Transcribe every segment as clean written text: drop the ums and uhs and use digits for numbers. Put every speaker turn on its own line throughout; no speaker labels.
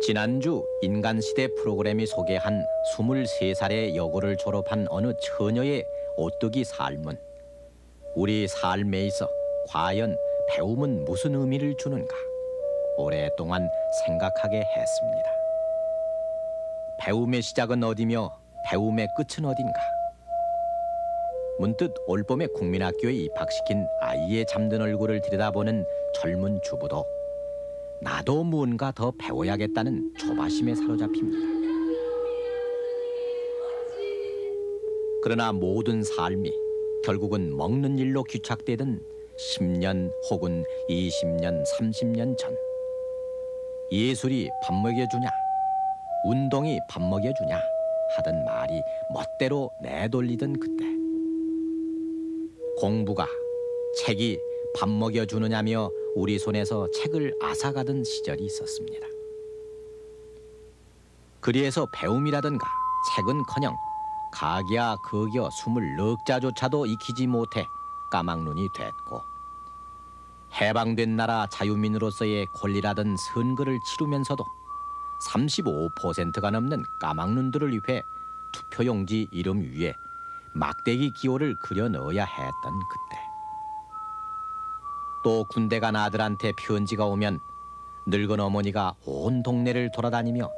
지난주 인간시대 프로그램이 소개한 23살의 여고를 졸업한 어느 처녀의 오뚜기 삶은 우리 삶에 있어 과연 배움은 무슨 의미를 주는가 오랫동안 생각하게 했습니다. 배움의 시작은 어디며 배움의 끝은 어딘가? 문득 올봄에 국민학교에 입학시킨 아이의 잠든 얼굴을 들여다보는 젊은 주부도 나도 무언가 더 배워야겠다는 조바심에 사로잡힙니다. 그러나 모든 삶이 결국은 먹는 일로 귀착되던 10년 혹은 20년, 30년 전 예술이 밥 먹여주냐, 운동이 밥 먹여주냐 하던 말이 멋대로 내돌리던 그때 공부가, 책이 밥 먹여주느냐며 우리 손에서 책을 앗아가던 시절이 있었습니다. 그리해서 배움이라든가 책은커녕 가기야 거기여 24자조차도 익히지 못해 까막눈이 됐고 해방된 나라 자유민으로서의 권리라던 선거를 치르면서도 35%가 넘는 까막눈들을 위해 투표용지 이름 위에 막대기 기호를 그려 넣어야 했던 그때 또 군대 간 아들한테 편지가 오면 늙은 어머니가 온 동네를 돌아다니며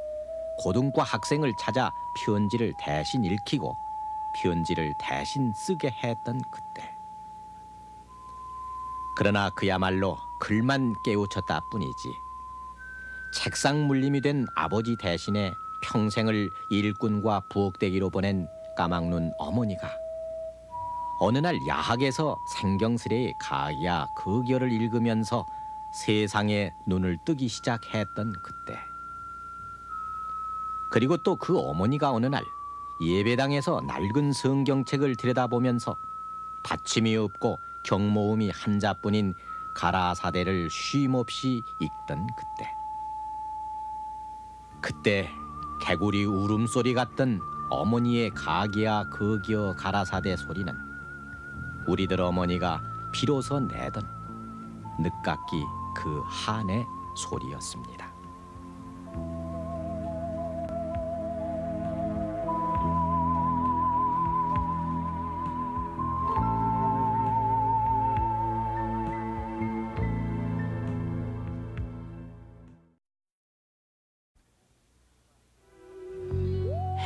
고등과 학생을 찾아 편지를 대신 읽히고 편지를 대신 쓰게 했던 그때 그러나 그야말로 글만 깨우쳤다 뿐이지 책상 물림이 된 아버지 대신에 평생을 일꾼과 부엌대기로 보낸 까막눈 어머니가 어느 날 야학에서 생경스레 가야 거기여를 읽으면서 세상에 눈을 뜨기 시작했던 그때 그리고 또 그 어머니가 어느 날 예배당에서 낡은 성경책을 들여다보면서 받침이 없고 경모음이 한자뿐인 가라사대를 쉼없이 읽던 그때 개구리 울음소리 같던 어머니의 가기야 거기여 가라사대 소리는 우리들 어머니가 비로소 내던 늦깎이 그 한의 소리였습니다.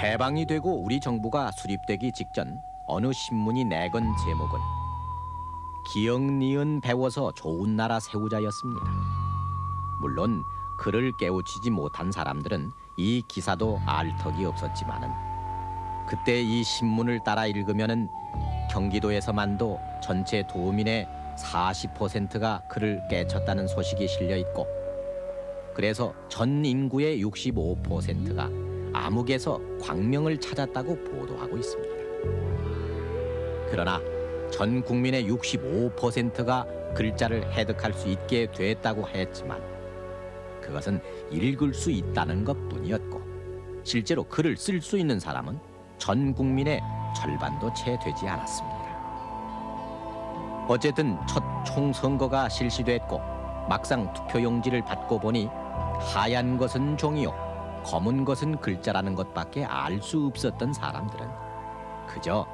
해방이 되고 우리 정부가 수립되기 직전 어느 신문이 내건 제목은 기억 니은 배워서 좋은 나라 세우자였습니다. 물론 그를 깨우치지 못한 사람들은 이 기사도 알 턱이 없었지만은 그때 이 신문을 따라 읽으면은 경기도에서만도 전체 도민의 40%가 그를 깨쳤다는 소식이 실려 있고 그래서 전 인구의 65%가 암흑에서 광명을 찾았다고 보도하고 있습니다. 그러나 전 국민의 65%가 글자를 해득할 수 있게 됐다고 했지만 그것은 읽을 수 있다는 것뿐이었고 실제로 글을 쓸 수 있는 사람은 전 국민의 절반도 채 되지 않았습니다. 어쨌든 첫 총선거가 실시됐고 막상 투표용지를 받고 보니 하얀 것은 종이요 검은 것은 글자라는 것밖에 알 수 없었던 사람들은 그저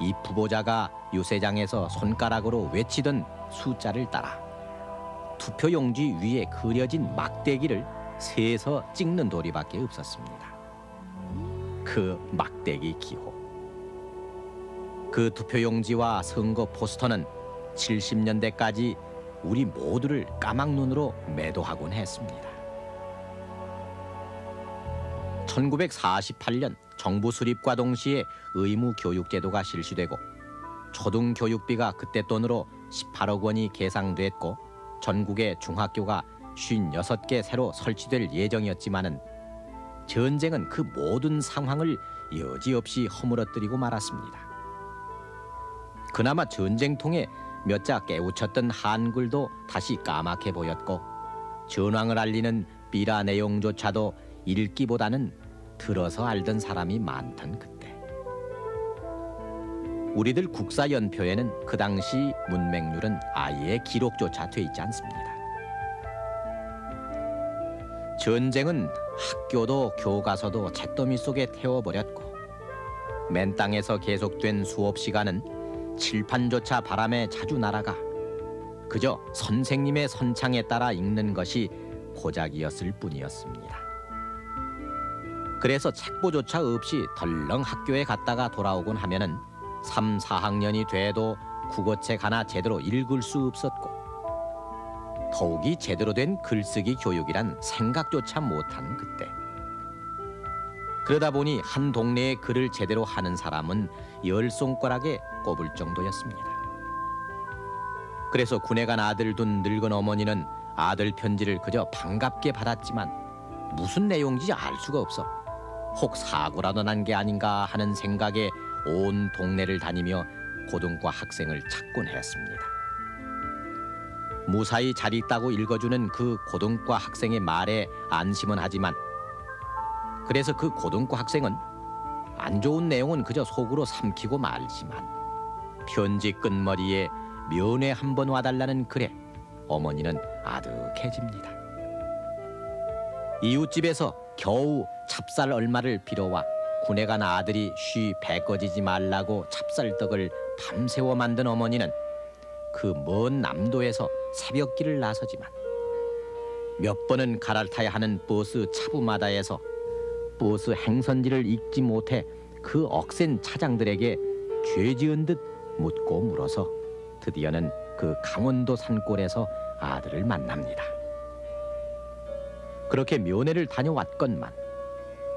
이 부보자가 유세장에서 손가락으로 외치던 숫자를 따라 투표용지 위에 그려진 막대기를 세서 찍는 도리밖에 없었습니다. 그 막대기 기호. 그 투표용지와 선거 포스터는 70년대까지 우리 모두를 까막눈으로 매도하곤 했습니다. 1948년 정부 수립과 동시에 의무교육제도가 실시되고 초등교육비가 그때 돈으로 18억 원이 계상됐고 전국의 중학교가 56개 새로 설치될 예정이었지만은 전쟁은 그 모든 상황을 여지없이 허물어뜨리고 말았습니다. 그나마 전쟁통에 몇 자 깨우쳤던 한글도 다시 까맣게 보였고 전황을 알리는 비라 내용조차도 읽기보다는 들어서 알던 사람이 많던 그때 우리들 국사연표에는 그 당시 문맹률은 아예 기록조차 돼 있지 않습니다. 전쟁은 학교도 교과서도 잿더미 속에 태워버렸고 맨 땅에서 계속된 수업 시간은 칠판조차 바람에 자주 날아가 그저 선생님의 선창에 따라 읽는 것이 고작이었을 뿐이었습니다. 그래서 책보조차 없이 덜렁 학교에 갔다가 돌아오곤 하면은 3, 4학년이 돼도 국어책 하나 제대로 읽을 수 없었고 더욱이 제대로 된 글쓰기 교육이란 생각조차 못한 그때. 그러다 보니 한 동네에 글을 제대로 하는 사람은 10손가락에 꼽을 정도였습니다. 그래서 군에 간 아들 둔 늙은 어머니는 아들 편지를 그저 반갑게 받았지만 무슨 내용인지 알 수가 없어 혹 사고라도 난 게 아닌가 하는 생각에 온 동네를 다니며 고등과 학생을 찾곤 했습니다. 무사히 잘 있다고 읽어주는 그 고등과 학생의 말에 안심은 하지만 그래서 그 고등과 학생은 안 좋은 내용은 그저 속으로 삼키고 말지만 편지 끝머리에 면회 한번 와달라는 글에 어머니는 아득해집니다. 이웃집에서 겨우 찹쌀 얼마를 빌어와 군에 간 아들이 쉬 배 꺼지지 말라고 찹쌀떡을 밤새워 만든 어머니는 그 먼 남도에서 새벽길을 나서지만 몇 번은 갈아타야 하는 버스 차부마다에서 버스 행선지를 읽지 못해 그 억센 차장들에게 죄 지은 듯 묻고 물어서 드디어는 그 강원도 산골에서 아들을 만납니다. 그렇게 면회를 다녀왔건만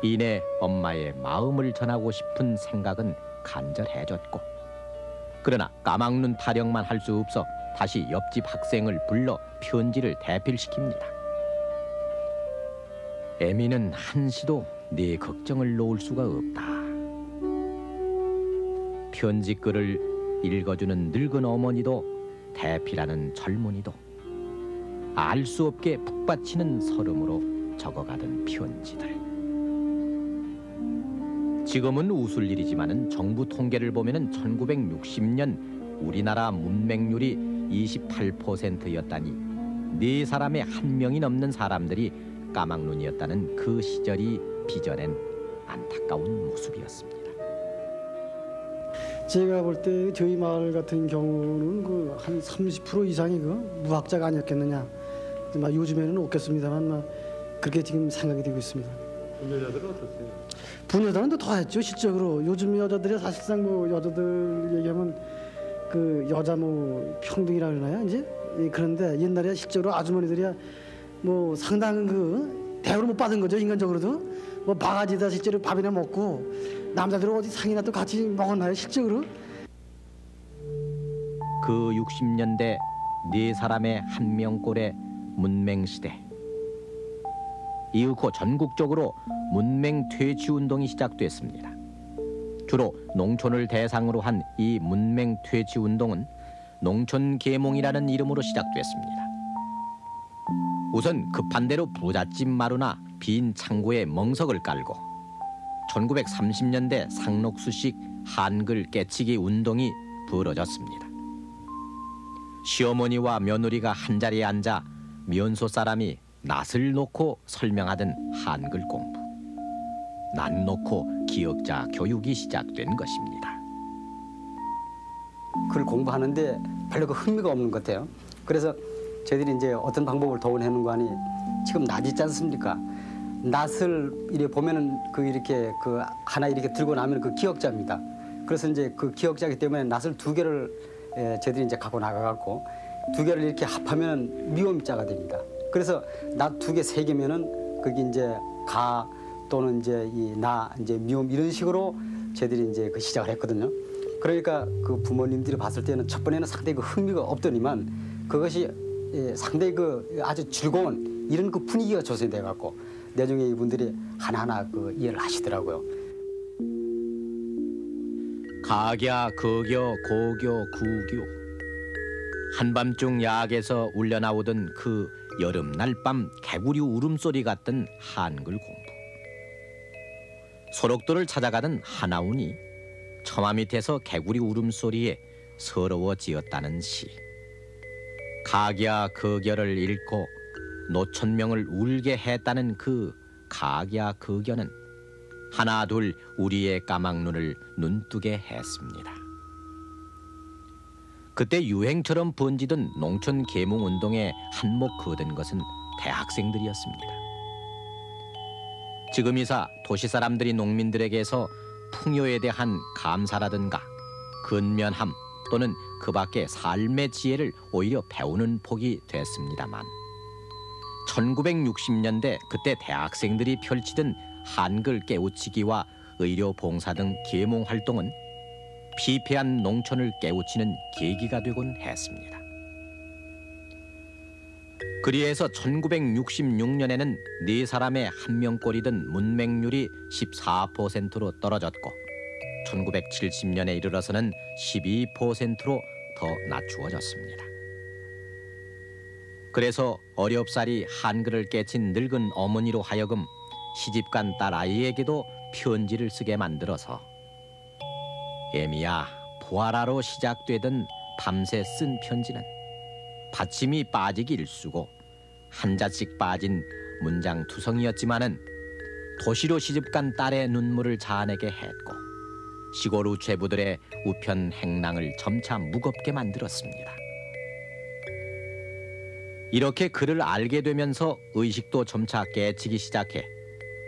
이내 엄마의 마음을 전하고 싶은 생각은 간절해졌고 그러나 까막눈 타령만 할 수 없어 다시 옆집 학생을 불러 편지를 대필시킵니다. 애미는 한시도 네 걱정을 놓을 수가 없다. 편지글을 읽어주는 늙은 어머니도 대필하는 젊은이도 알 수 없게 북받치는 설움으로 적어가던 편지들. 지금은 웃을 일이지만은 정부 통계를 보면은 1960년 우리나라 문맹률이 28%였다니 4사람에 1명이 넘는 사람들이 까막눈이었다는 그 시절이 빚어낸 안타까운 모습이었습니다.
제가 볼 때 저희 마을 같은 경우는 그 한 30% 이상이 그 무학자가 아니었겠느냐. 요즘에는 없겠습니다만 그렇게 지금 생각이 되고 있습니다.
부녀자들은 어떻어요?
부녀자는 더 했죠 실적으로. 요즘 여자들이 사실상 뭐 여자들 얘기하면 그 여자 뭐 평등이라 그러나요 이제. 그런데 옛날에 실적으로 아주머니들이야 뭐 상당한 그 대우를 못 받은 거죠. 인간적으로도 뭐 바가지다 실제로 밥이나 먹고 남자들은 어디 상이나 또 같이 먹었나요 실적으로.
그 60년대 4사람의 1명꼴의 문맹시대. 이윽고 전국적으로 문맹 퇴치 운동이 시작됐습니다. 주로 농촌을 대상으로 한 이 문맹 퇴치 운동은 농촌 계몽이라는 이름으로 시작됐습니다. 우선 급한 대로 부잣집 마루나 빈 창고에 멍석을 깔고 1930년대 상록수식 한글 깨치기 운동이 벌어졌습니다. 시어머니와 며느리가 한자리에 앉아 면소 사람이 낯을 놓고 설명하던 한글 공부. 낯 놓고 기억자 교육이 시작된 것입니다.
글 공부하는데 별로 그 흥미가 없는 것 같아요. 그래서 저희들이 이제 어떤 방법을 도움하는 거 아니 지금 낯 있지 않습니까? 낯을 이렇게 보면은 그 이렇게 그 하나 이렇게 들고 나면 그 기억자입니다. 그래서 이제 그 기억자이기 때문에 낯을 2개를 저희들이 이제 갖고 나가갖고 2개를 이렇게 합하면 미음자가 됩니다. 그래서 낯 2개, 3개면은 거기 이제 가 또는 이제 이 나 이제 미음 이런 식으로 저희들이 이제 그 시작을 했거든요. 그러니까 그 부모님들이 봤을 때는 첫 번에는 상당히 그 흥미가 없더니만 그것이 상당히 그 아주 즐거운 이런 그 분위기가 조성이 돼갖고 나중에 이분들이 하나하나 그 이해를 하시더라고요.
가갸, 거겨, 고교, 구교. 한밤중 야학에서 울려나오던 그 여름 날밤 개구리 울음소리 같던 한글 공부. 소록도를 찾아가던 하나운이 처마 밑에서 개구리 울음소리에 서러워지었다는 시. 가갸, 거겨를 읽고 노천명을 울게 했다는 그 각야 극연은 하나둘 우리의 까막눈을 눈뜨게 했습니다. 그때 유행처럼 번지던 농촌 계몽운동에 한몫 거둔 것은 대학생들이었습니다. 지금 이사 도시 사람들이 농민들에게서 풍요에 대한 감사라든가 근면함 또는 그 밖의 삶의 지혜를 오히려 배우는 폭이 됐습니다만 1960년대 그때 대학생들이 펼치던 한글 깨우치기와 의료 봉사 등 계몽 활동은 피폐한 농촌을 깨우치는 계기가 되곤 했습니다. 그리해서 1966년에는 4사람의 1명꼴이던 문맹률이 14%로 떨어졌고 1970년에 이르러서는 12%로 더 낮추어졌습니다. 그래서 어렵사리 한글을 깨친 늙은 어머니로 하여금 시집간 딸 아이에게도 편지를 쓰게 만들어서 애미야 보아라로 시작되던 밤새 쓴 편지는 받침이 빠지기 일쑤고 한자씩 빠진 문장 투성이었지만은 도시로 시집간 딸의 눈물을 자아내게 했고 시골 우체부들의 우편 행랑을 점차 무겁게 만들었습니다. 이렇게 글을 알게 되면서 의식도 점차 깨치기 시작해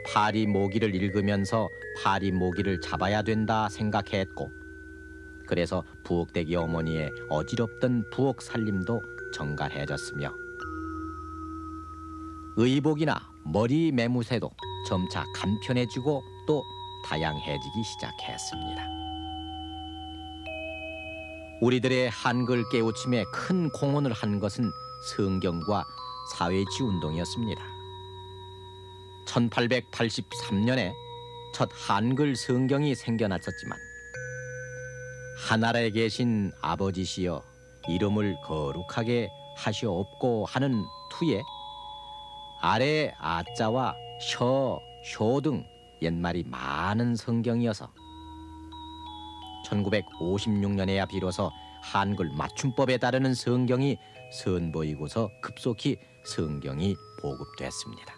파리 모기를 읽으면서 파리 모기를 잡아야 된다 생각했고 그래서 부엌대기 어머니의 어지럽던 부엌 살림도 정갈해졌으며 의복이나 머리 매무새도 점차 간편해지고 또 다양해지기 시작했습니다. 우리들의 한글 깨우침에 큰 공헌을 한 것은 성경과 사회치 운동이었습니다. 1883년에 첫 한글 성경이 생겨났었지만 하늘에 계신 아버지시여 이름을 거룩하게 하시옵고 하는 투에 아래 아자와 셔, 쇼 등 옛말이 많은 성경이어서 1956년에야 비로소 한글 맞춤법에 따르는 성경이 선보이고서 급속히 성경이 보급됐습니다.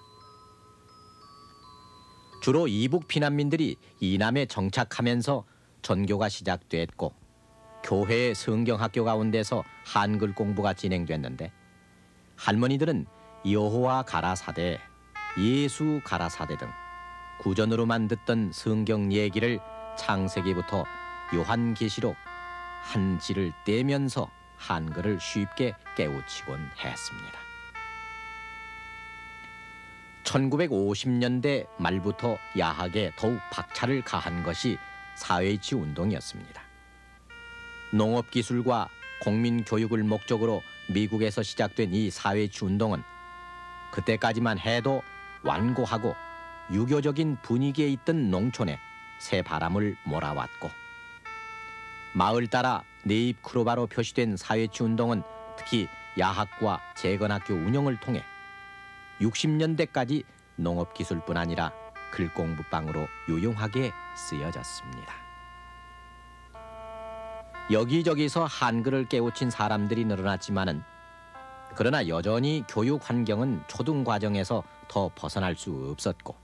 주로 이북 피난민들이 이남에 정착하면서 전교가 시작됐고 교회의 성경학교 가운데서 한글 공부가 진행됐는데 할머니들은 여호와 가라사대, 예수 가라사대 등 구전으로만 듣던 성경 얘기를 창세기부터 요한계시록 한 지를 떼면서 한글을 쉽게 깨우치곤 했습니다. 1950년대 말부터 야학에 더욱 박차를 가한 것이 사회이치 운동이었습니다. 농업기술과 공민교육을 목적으로 미국에서 시작된 이 사회이치 운동은 그때까지만 해도 완고하고 유교적인 분위기에 있던 농촌에 새 바람을 몰아왔고 마을 따라 네잎 크로바로 표시된 사회이치 운동은 특히 야학과 재건학교 운영을 통해 60년대까지 농업기술뿐 아니라 글공부방으로 유용하게 쓰여졌습니다. 여기저기서 한글을 깨우친 사람들이 늘어났지만은 그러나 여전히 교육 환경은 초등과정에서 더 벗어날 수 없었고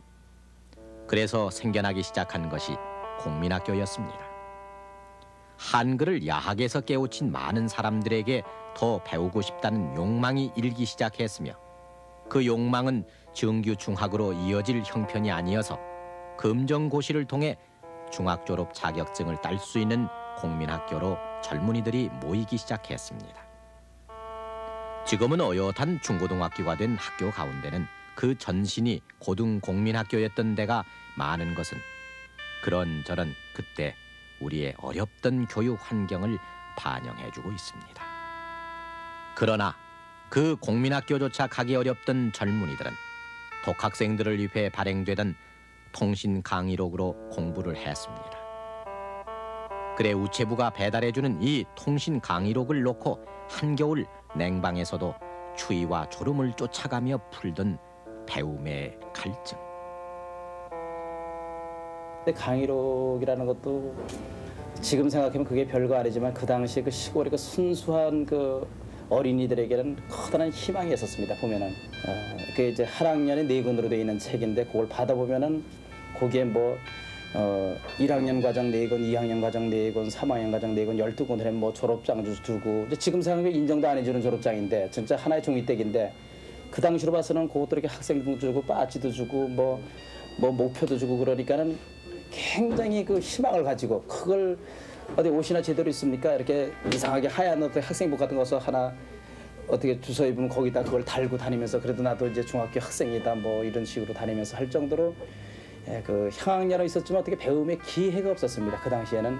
그래서 생겨나기 시작한 것이 공민학교였습니다. 한글을 야학에서 깨우친 많은 사람들에게 더 배우고 싶다는 욕망이 일기 시작했으며 그 욕망은 정규 중학으로 이어질 형편이 아니어서 검정고시를 통해 중학 졸업 자격증을 딸 수 있는 공민학교로 젊은이들이 모이기 시작했습니다. 지금은 어엿한 중고등학교가 된 학교 가운데는 그 전신이 고등공민학교였던 데가 많은 것은 그런저런 그때 우리의 어렵던 교육 환경을 반영해주고 있습니다. 그러나 그 공민학교조차 가기 어렵던 젊은이들은 독학생들을 위해 발행되던 통신 강의록으로 공부를 했습니다. 그래 우체부가 배달해주는 이 통신 강의록을 놓고 한겨울 냉방에서도 추위와 졸음을 쫓아가며 풀던 배움의 갈증.
강의록이라는 것도 지금 생각하면 그게 별거 아니지만 그 당시 그 시골의 그 순수한 그 어린이들에게는 커다란 희망이 있었습니다. 보면은 그 이제 한 학년에 4권으로 되어 있는 책인데 그걸 받아보면은 거기에 뭐 1학년 과정 4권, 2학년 과정 4권, 3학년 과정 4권, 12권을 뭐 졸업장 두고 지금 생각하면 인정도 안 해주는 졸업장인데 진짜 하나의 종이떼기인데 그 당시로 봐서는 그것도 이렇게 학생도 주고 빠지도 주고 뭐 목표도 주고 그러니까는 굉장히 그 희망을 가지고 그걸 어디 옷이나 제대로 있습니까? 이렇게 이상하게 하얀 어떤 학생복 같은 거 서 하나 어떻게 주워 입으면 거기다 그걸 달고 다니면서 그래도 나도 이제 중학교 학생이다 뭐 이런 식으로 다니면서 할 정도로 그 향학년은 있었지만 어떻게 배움의 기회가 없었습니다. 그 당시에는.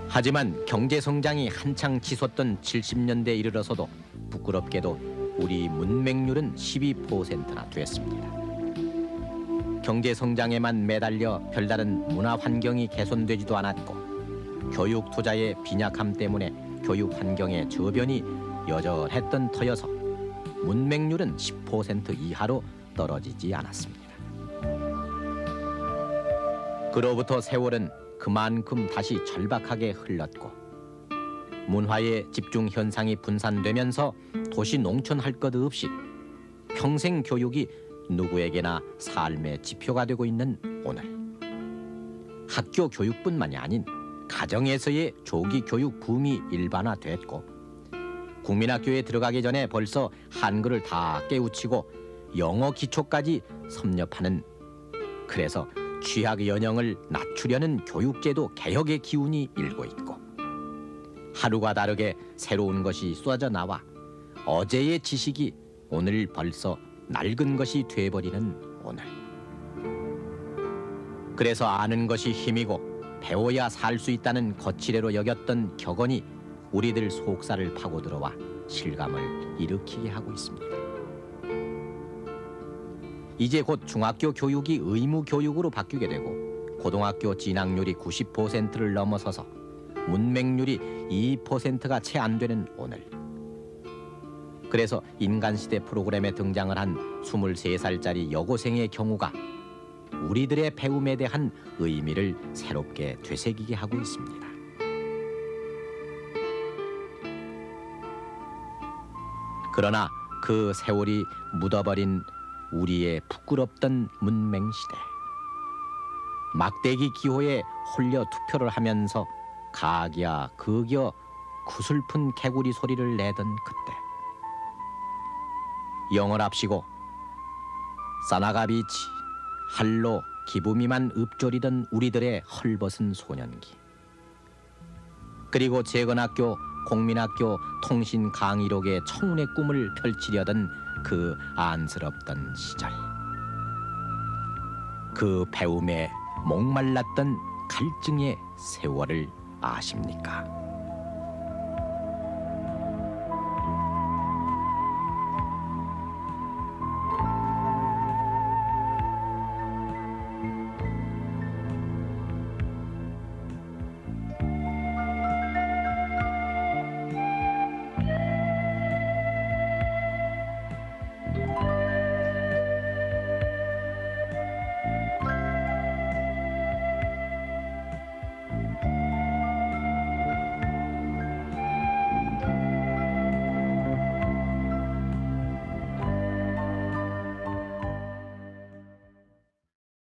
하지만 경제 성장이 한창 치솟던 70년대에 이르러서도 부끄럽게도 우리 문맹률은 12%나 됐습니다. 경제 성장에만 매달려 별다른 문화 환경이 개선되지도 않았고 교육 투자의 빈약함 때문에 교육 환경의 저변이 여전했던 터여서 문맹률은 10% 이하로 떨어지지 않았습니다. 그로부터 세월은 그만큼 다시 절박하게 흘렀고 문화의 집중 현상이 분산되면서 도시 농촌 할 것 없이 평생 교육이 누구에게나 삶의 지표가 되고 있는 오늘. 학교 교육뿐만이 아닌 가정에서의 조기 교육 붐이 일반화됐고 국민학교에 들어가기 전에 벌써 한글을 다 깨우치고 영어 기초까지 섭렵하는, 그래서 취학 연령을 낮추려는 교육제도 개혁의 기운이 일고 있고 하루가 다르게 새로운 것이 쏟아져 나와 어제의 지식이 오늘 벌써 낡은 것이 돼버리는 오늘. 그래서 아는 것이 힘이고 배워야 살 수 있다는 거치대로 여겼던 격언이 우리들 속살을 파고들어와 실감을 일으키게 하고 있습니다. 이제 곧 중학교 교육이 의무 교육으로 바뀌게 되고 고등학교 진학률이 90%를 넘어서서 문맹률이 2%가 채 안 되는 오늘. 그래서 인간시대 프로그램에 등장을 한 23살짜리 여고생의 경우가 우리들의 배움에 대한 의미를 새롭게 되새기게 하고 있습니다. 그러나 그 세월이 묻어버린 우리의 부끄럽던 문맹시대. 막대기 기호에 홀려 투표를 하면서 가기야 극여 구슬픈 개구리 소리를 내던 그때. 영월합시고 사나가 비치 할로 기부미만 읊조리던 우리들의 헐벗은 소년기. 그리고 재건학교, 공민학교, 통신 강의록의 청운의 꿈을 펼치려던 그 안쓰럽던 시절. 그 배움에 목말랐던 갈증의 세월을 아십니까?